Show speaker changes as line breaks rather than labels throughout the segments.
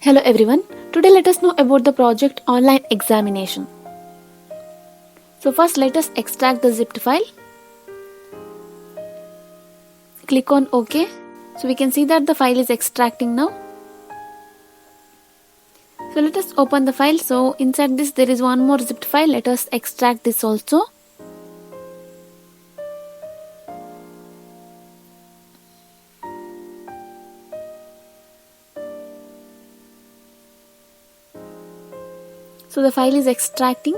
Hello everyone. Today let us know about the project online examination. So first let us extract the zipped file. Click on OK. So we can see that the file is extracting now. So let us open the file. So inside this there is one more zipped file. Let us extract this also. So the file is extracting.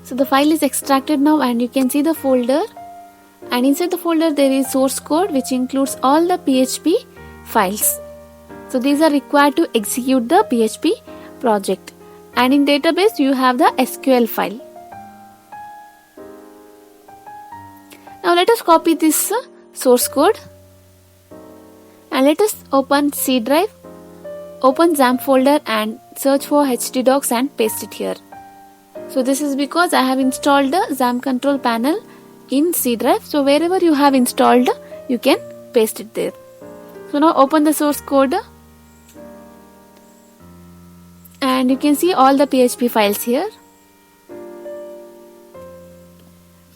So the file is extracted now and you can see the folder, and inside the folder there is source code which includes all the PHP files. So these are required to execute the PHP project, and in database you have the SQL file. Now let us copy this source code and let us open C drive, open XAMPP folder and search for htdocs and paste it here. So this is because I have installed the XAMPP control panel in C drive. So wherever you have installed, you can paste it there. So now open the source code and you can see all the PHP files here.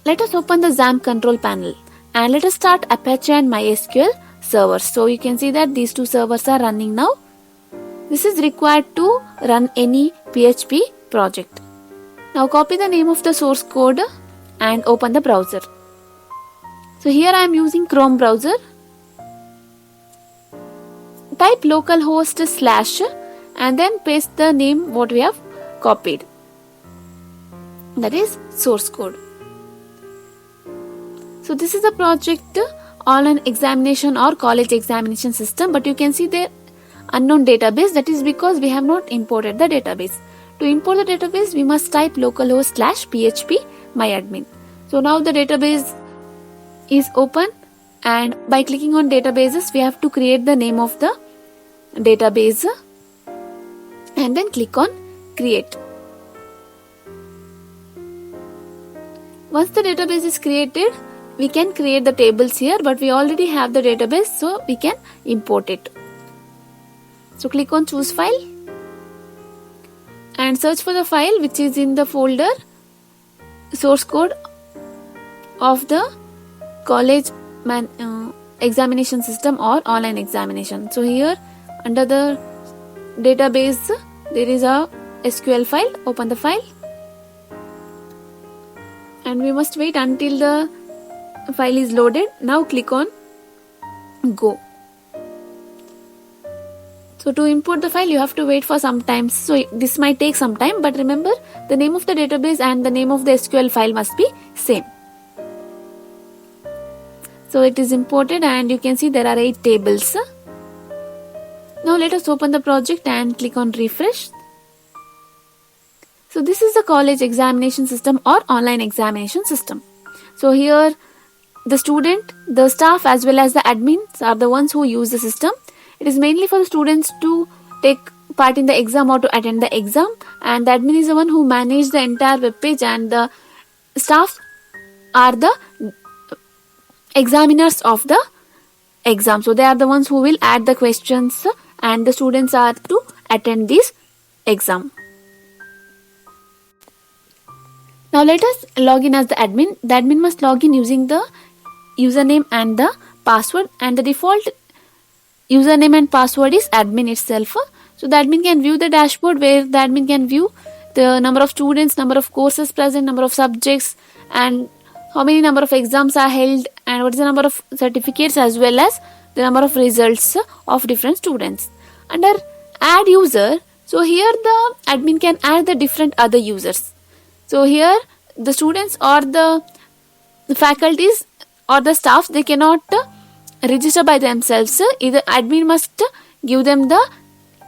Let us open the XAMPP control panel and let us start Apache and MySQL servers. So you can see that these two servers are running now. This is required to run any PHP project. Now copy the name of the source code and open the browser. So here I am using Chrome browser. Type localhost / and then paste the name what we have copied. That is source code. So this is the project online examination or college examination system, but you can see the unknown database. That is because we have not imported the database. To import the database we must type localhost / php myadmin. So now the database is open, and by clicking on databases we have to create the name of the database and then click on create. Once the database is created, we can create the tables here, but we already have the database, so we can import it. So click on choose file and search for the file which is in the folder source code of the college examination system or online examination. So here under the database there is a SQL file. Open the file and we must wait until the file is loaded. Now click on go. So to import the file you have to wait for some time. So this might take some time, but remember the name of the database and the name of the SQL file must be same. So it is imported and you can see there are 8 tables. Now let us open the project and click on refresh. So this is the college examination system or online examination system. So here the student, the staff as well as the admins are the ones who use the system. It is mainly for the students to take part in the exam or to attend the exam, and the admin is the one who manages the entire web page, and the staff are the examiners of the exam. So they are the ones who will add the questions and the students are to attend this exam. Now let us log in as the admin. The admin must log in using the username and the password, and the default username and password is admin itself. So the admin can view the dashboard where the admin can view the number of students, number of courses present, number of subjects, and how many number of exams are held, and what is the number of certificates as well as the number of results of different students. Under add user, so here the admin can add the different other users. So here the students or the faculties or the staff, they cannot register by themselves. Either admin must give them the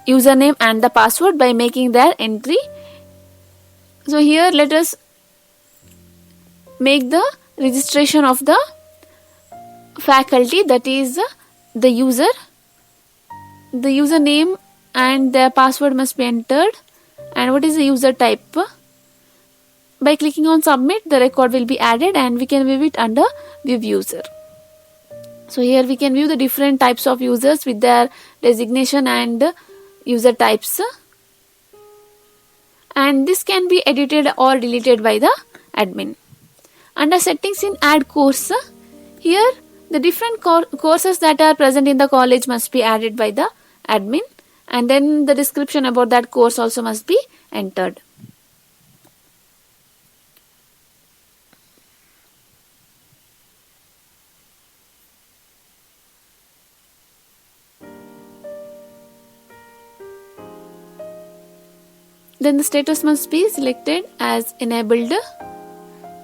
username and the password by making their entry. So here let us make the registration of the faculty, that is the user. The username and the password must be entered, and what is the user type. By clicking on submit, the record will be added and we can view it under view user. So here we can view the different types of users with their designation and user types, and this can be edited or deleted by the admin. Under settings in add course, here the different courses that are present in the college must be added by the admin, and then the description about that course also must be entered. Then the status must be selected as enabled,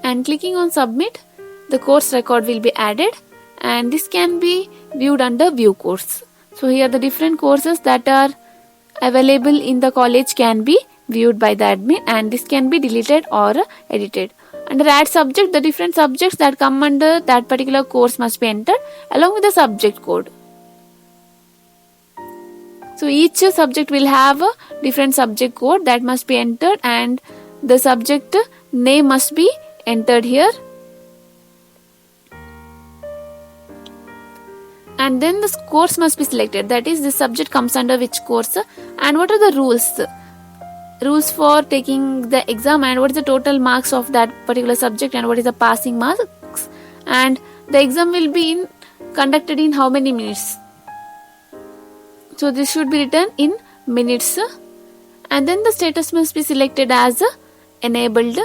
and clicking on submit, the course record will be added, and this can be viewed under view course. So here the different courses that are available in the college can be viewed by the admin, and this can be deleted or edited. Under add subject, the different subjects that come under that particular course must be entered along with the subject code. So each subject will have a different subject code that must be entered, and the subject name must be entered here. And then the course must be selected, that is, this subject comes under which course, and what are the rules for taking the exam, and what is the total marks of that particular subject, and what is the passing marks, and the exam will be conducted in how many minutes. So this should be written in minutes, and then the status must be selected as enabled,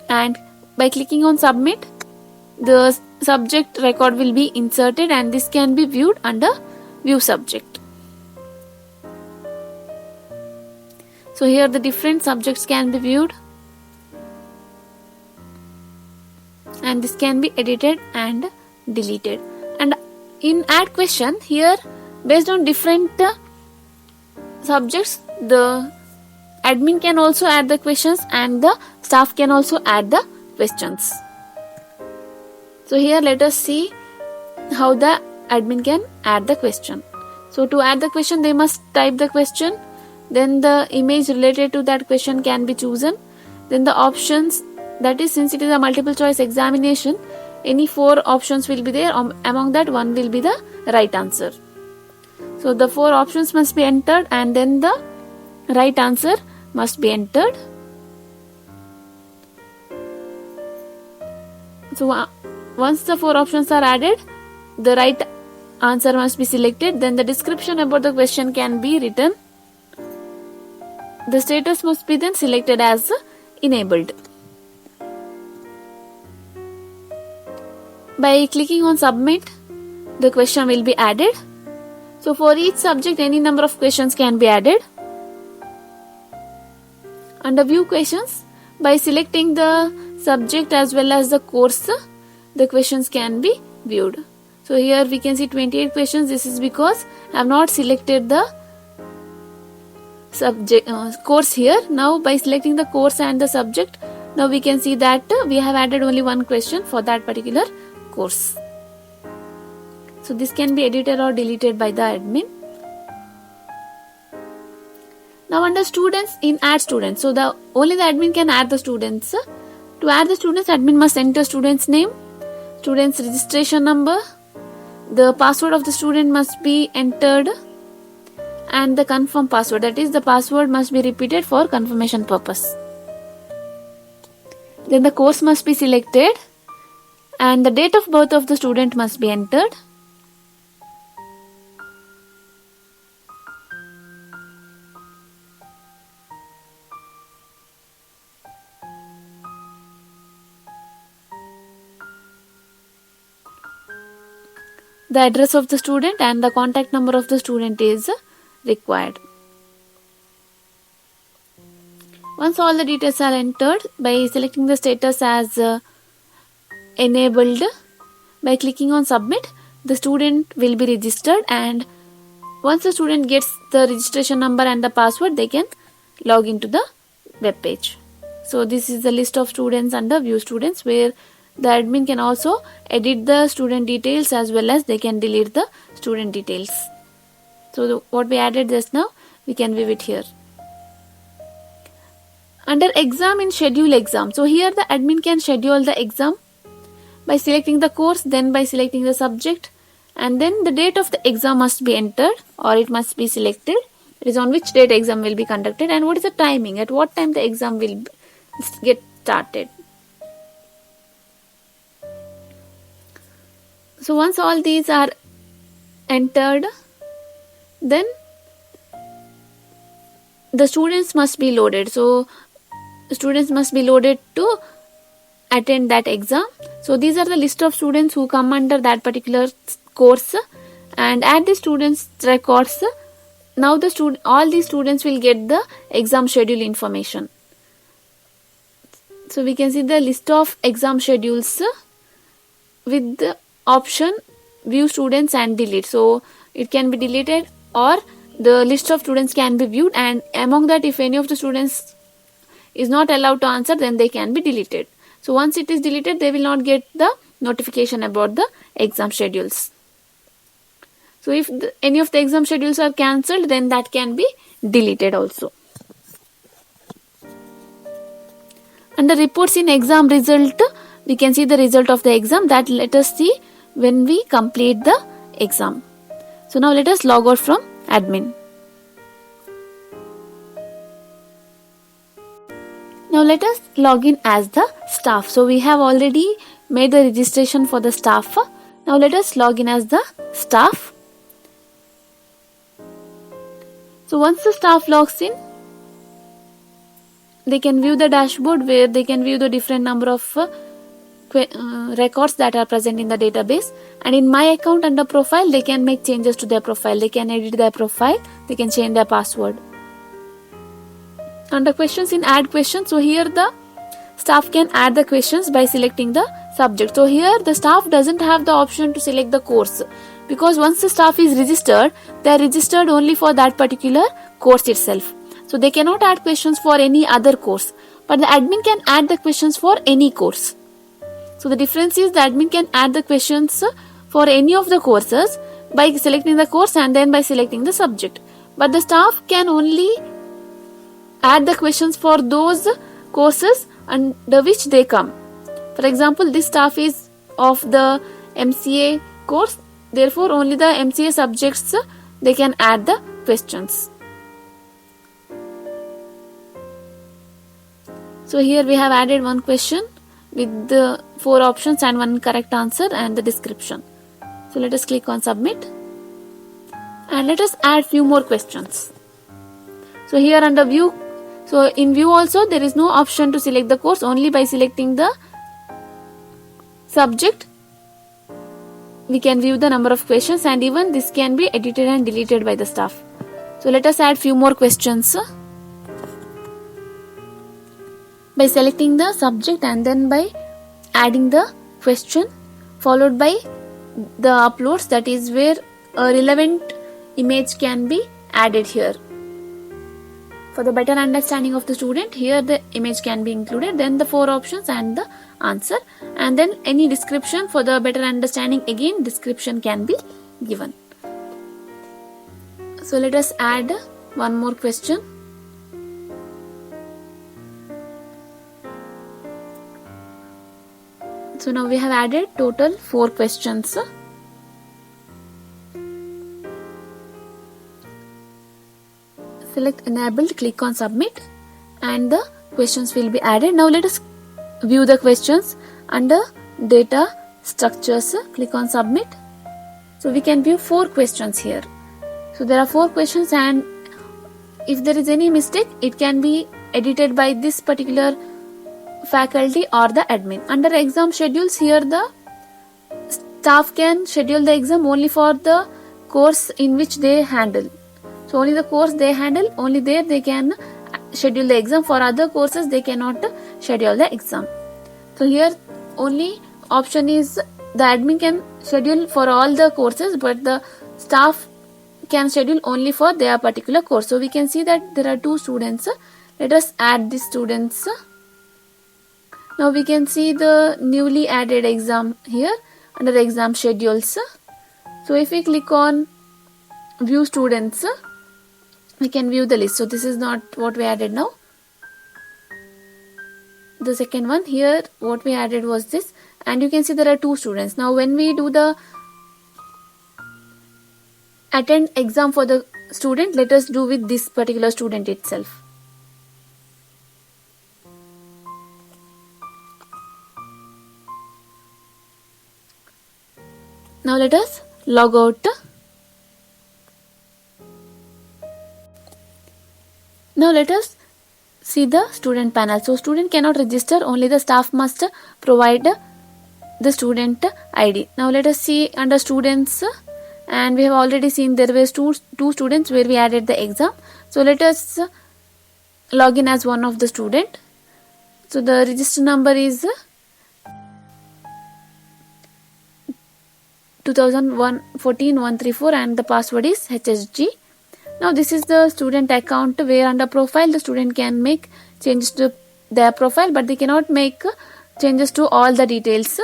and by clicking on submit, the subject record will be inserted, and this can be viewed under view subject. So here the different subjects can be viewed, and this can be edited and deleted. And in add question, here based on different subjects, the admin can also add the questions, and the staff can also add the questions. So here let us see how the admin can add the question. So to add the question, they must type the question, then the image related to that question can be chosen, then the options, that is, since it is a multiple choice examination, any 4 options will be there, among that one will be the right answer. So the 4 options must be entered, and then the right answer must be entered. So once the 4 options are added, the right answer must be selected, then the description about the question can be written. The status must be then selected as enabled. By clicking on submit, the question will be added. So for each subject, any number of questions can be added. Under view questions, by selecting the subject as well as the course, the questions can be viewed. So here we can see 28 questions. This is because I have not selected the subject course here. Now by selecting the course and the subject, now we can see that we have added only one question for that particular course. So this can be edited or deleted by the admin. Now under students, in add students, so only the admin can add the students. To add the students, admin must enter student's name, student's registration number, the password of the student must be entered, and the confirm password, that is, the password must be repeated for confirmation purpose. Then the course must be selected, and the date of birth of the student must be entered. The address of the student and the contact number of the student is required. Once all the details are entered, by selecting the status as enabled, by clicking on submit, the student will be registered, and once the student gets the registration number and the password, they can log into the web page. So this is the list of students under view students, where the admin can also edit the student details as well as they can delete the student details. So what we added just now, we can view it here. Under exam, in schedule exam, so here the admin can schedule the exam. by selecting the course, then by selecting the subject, and then the date of the exam must be entered, or it must be selected. It is on which date exam will be conducted, and what is the timing, at what time the exam will get started. So once all these are entered, then the students must be loaded. So students must be loaded to attend that exam. So these are the list of students who come under that particular course, and add the students records. Now all these students will get the exam schedule information. So we can see the list of exam schedules with the option view students and delete. So it can be deleted, or the list of students can be viewed, and among that, if any of the students is not allowed to answer, then they can be deleted. So once it is deleted, they will not get the notification about the exam schedules. So if any of the exam schedules are cancelled, then that can be deleted also. Under reports in exam result, we can see the result of the exam. That let us see when we complete the exam. So now let us log out from admin. Now let us log in as the staff. So we have already made the registration for the staff. Now let us log in as the staff. So once the staff logs in, they can view the dashboard where they can view the different number of records that are present in the database. And in my account under profile, they can make changes to their profile. They can edit their profile. They can change their password. Under questions, in add questions, so here the staff can add the questions by selecting the subject. So here the staff doesn't have the option to select the course, because once the staff is registered, they are registered only for that particular course itself. So they cannot add questions for any other course, but the admin can add the questions for any course. So the difference is the admin can add the questions for any of the courses by selecting the course and then by selecting the subject. But the staff can only add the questions for those courses under which they come. For example, this staff is of the MCA course, therefore only the MCA subjects they can add the questions. So here we have added one question with the 4 options and one correct answer and the description. So let us click on submit, and let us add few more questions. So here under view, so in view also there is no option to select the course. Only by selecting the subject we can view the number of questions, and even this can be edited and deleted by the staff. So let us add few more questions by selecting the subject and then by adding the question followed by the uploads, that is where a relevant image can be added here. For the better understanding of the student, here the image can be included, then the 4 options and the answer, and then any description. For the better understanding, again description can be given. So let us add one more question. So now we have added total 4 questions. Select enabled, click on submit, and the questions will be added. Now let us view the questions under data structures. Click on submit. So we can view 4 questions here. So there are 4 questions, and if there is any mistake, it can be edited by this particular faculty or the admin. Under exam schedules, here the staff can schedule the exam only for the course in which they handle. So only the course they handle, only there they can schedule the exam. For other courses they cannot schedule the exam. So here only option is the admin can schedule for all the courses, but the staff can schedule only for their particular course. So we can see that there are 2 students. Let us add the students. Now we can see the newly added exam here under exam schedules. So if we click on view students, we can view the list. So this is not what we added now. the second one. Here what we added was this, and you can see there are 2 students. Now when we do the attend exam for the student, let us do with this particular student itself. Now let us log out. Now let us see the student panel. So student cannot register, only the staff must provide the student ID. Now let us see under students, and we have already seen there were two students where we added the exam. So let us log in as one of the student. So the register number is 2014-134 and the password is HSG. Now this is the student account where under profile the student can make changes to their profile, but they cannot make changes to all the details.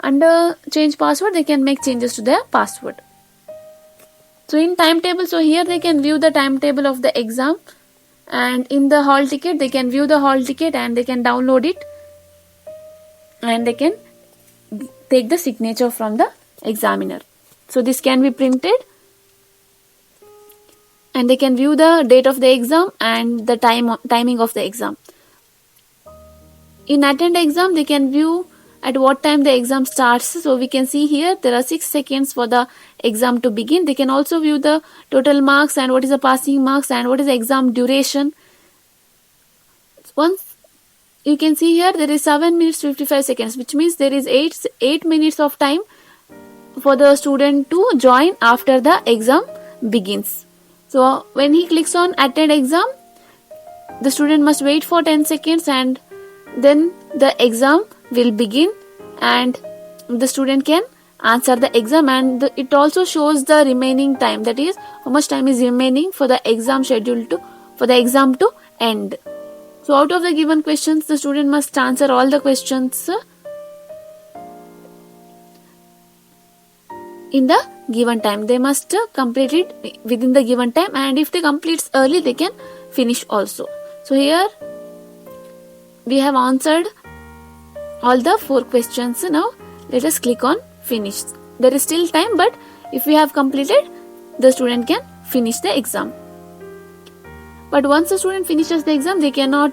Under change password they can make changes to their password. So in timetable, so here they can view the timetable of the exam, and in the hall ticket they can view the hall ticket and they can download it, and they can take the signature from the examiner. So this can be printed, and they can view the date of the exam and the timing of the exam. In attend exam they can view at what time the exam starts. So we can see here there are 6 seconds for the exam to begin. They can also view the total marks and what is the passing marks and what is the exam duration. Once you can see here there is 7 minutes 55 seconds, which means there is 8 minutes of time for the student to join after the exam begins. So when he clicks on attend exam, the student must wait for 10 seconds and then the exam will begin, and the student can answer the exam, and it also shows the remaining time, that is how much time is remaining for the exam schedule for the exam to end. So out of the given questions the student must answer all the questions in the given time. They must complete it within the given time, and if they complete early they can finish also. So here we have answered all the 4 questions. Now let us click on finish. There is still time, but if we have completed, the student can finish the exam. But once the student finishes the exam, they cannot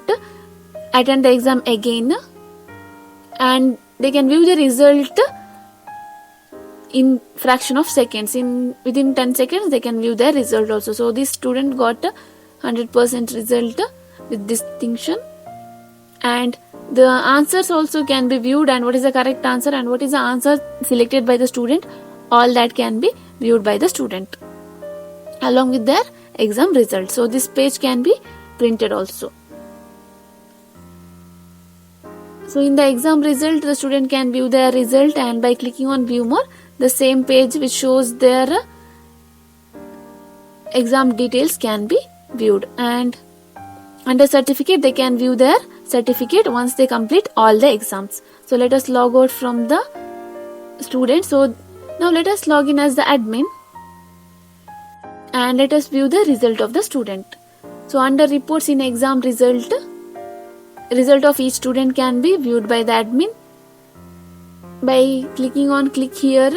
attend the exam again, and they can view the result in fraction of seconds. Within 10 seconds they can view their result also. So this student got 100% result with distinction, and the answers also can be viewed, and what is the correct answer and what is the answer selected by the student, all that can be viewed by the student along with their exam result. So this page can be printed also. So in the exam result the student can view their result, and by clicking on view more, the same page which shows their exam details can be viewed, and under certificate they can view their certificate once they complete all the exams. So let us log out from the student. So now let us log in as the admin, and let us view the result of the student. So under reports in exam result of each student can be viewed by the admin. By clicking on click here,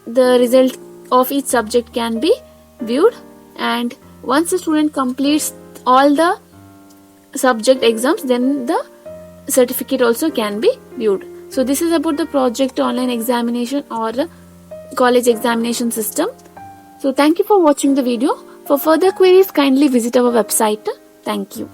the result of each subject can be viewed, and once the student completes all the subject exams, then the certificate also can be viewed. So this is about the project online examination or college examination system. So thank you for watching the video. For further queries, kindly visit our website. Thank you.